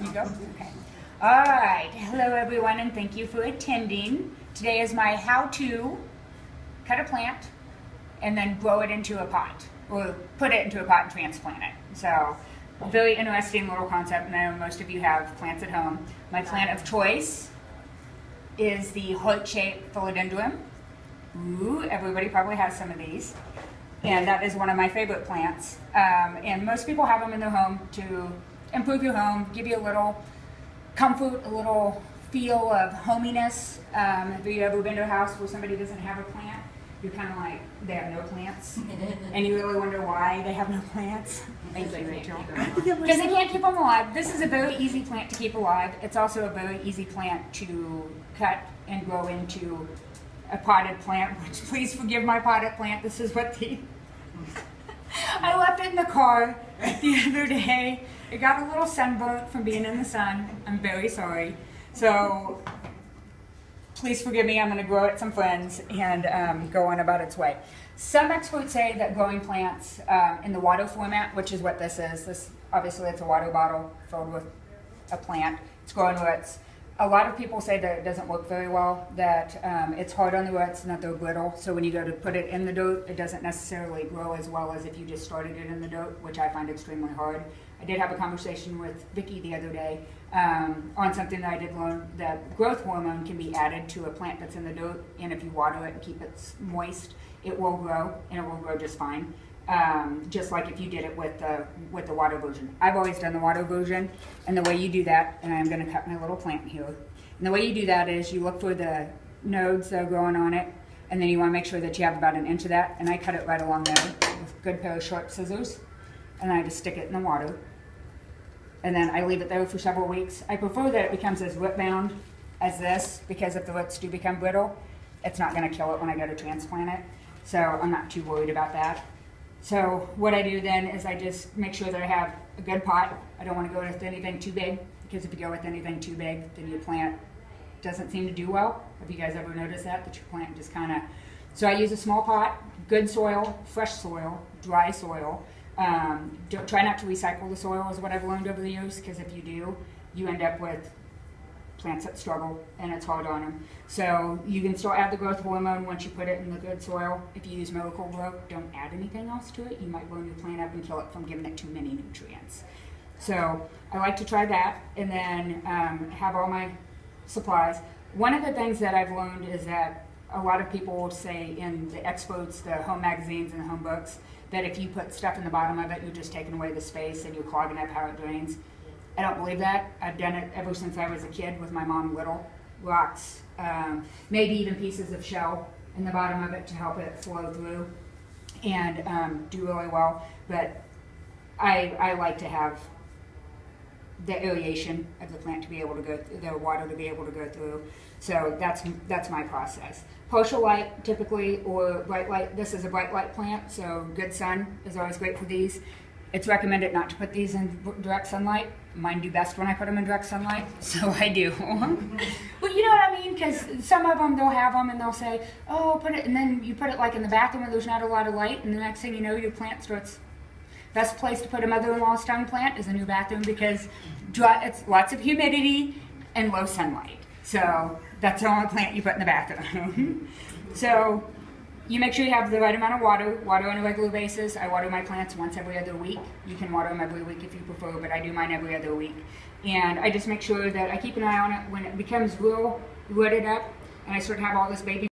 You go? Okay. All right. Hello, everyone, and thank you for attending. Today is my how-to cut a plant and then grow it into a pot, or put it into a pot and transplant it. So, very interesting little concept. And I know most of you have plants at home. My plant of choice is the heart-shaped philodendron. Ooh, everybody probably has some of these. And that is one of my favorite plants. And most people have them in their home to improve your home, give you a little comfort, a little feel of hominess. Have you ever been to a house where somebody doesn't have a plant? You're kind of like, they have no plants. And you really wonder why they have no plants. Thank you, Rachel. Because they can't keep them alive. This is a very easy plant to keep alive. It's also a very easy plant to cut and grow into a potted plant, which, please forgive my potted plant. This is what I left it in the car the other day. It got a little sunburnt from being in the sun. I'm very sorry. So please forgive me. I'm going to grow it some friends and go on about its way. Some experts say that growing plants in the water format, which is what this is. This obviously it's a water bottle filled with a plant. It's growing roots. A lot of people say that it doesn't work very well, that it's hard on the roots and that they're brittle. So when you go to put it in the dirt, it doesn't necessarily grow as well as if you just started it in the dirt, which I find extremely hard. I did have a conversation with Vicki the other day on something that I did learn, that growth hormone can be added to a plant that's in the dirt, and if you water it and keep it moist, it will grow, and it will grow just fine. Just like if you did it with the water version. I've always done the water version, and the way you do that, and I'm going to cut my little plant here, and the way you do that is you look for the nodes that are growing on it, and then you want to make sure that you have about an inch of that, and I cut it right along there with a good pair of sharp scissors, and I just stick it in the water, and then I leave it there for several weeks. I prefer that it becomes as root bound as this, because if the roots do become brittle, it's not going to kill it when I go to transplant it, so I'm not too worried about that. So what I do then is I just make sure that I have a good pot. I don't want to go with anything too big, because if you go with anything too big, then your plant doesn't seem to do well. Have you guys ever noticed that your plant just kind of... So I use a small pot, good soil, fresh soil, dry soil. Try not to recycle the soil is what I've learned over the years, because if you do, you end up with plants that struggle, and it's hard on them. So you can still add the growth hormone once you put it in the good soil. If you use Miracle-Gro, don't add anything else to it. You might burn your plant up and kill it from giving it too many nutrients. So I like to try that, and then have all my supplies. One of the things that I've learned is that a lot of people will say in the experts, the home magazines and the home books, that if you put stuff in the bottom of it, you're just taking away the space and you're clogging up how it drains. I don't believe that. I've done it ever since I was a kid with my mom, little rocks, maybe even pieces of shell in the bottom of it to help it flow through and do really well. But I like to have the aeration of the plant to be able to go, the water to be able to go through. So that's my process. Partial light typically, or bright light. This is a bright light plant, so good sun is always great for these. It's recommended not to put these in direct sunlight. Mine do best when I put them in direct sunlight, so I do. But you know what I mean? Because some of them, they'll have them and they'll say, oh, put it, and then you put it like in the bathroom where there's not a lot of light, and the next thing you know, your plant starts. Best place to put a mother-in-law's stone plant is in your bathroom, because it's lots of humidity and low sunlight. So that's the only plant you put in the bathroom. So you make sure you have the right amount of water on a regular basis. I water my plants once every other week. You can water them every week if you prefer, but I do mine every other week. And I just make sure that I keep an eye on it when it becomes real rooted up and I start to have all this baby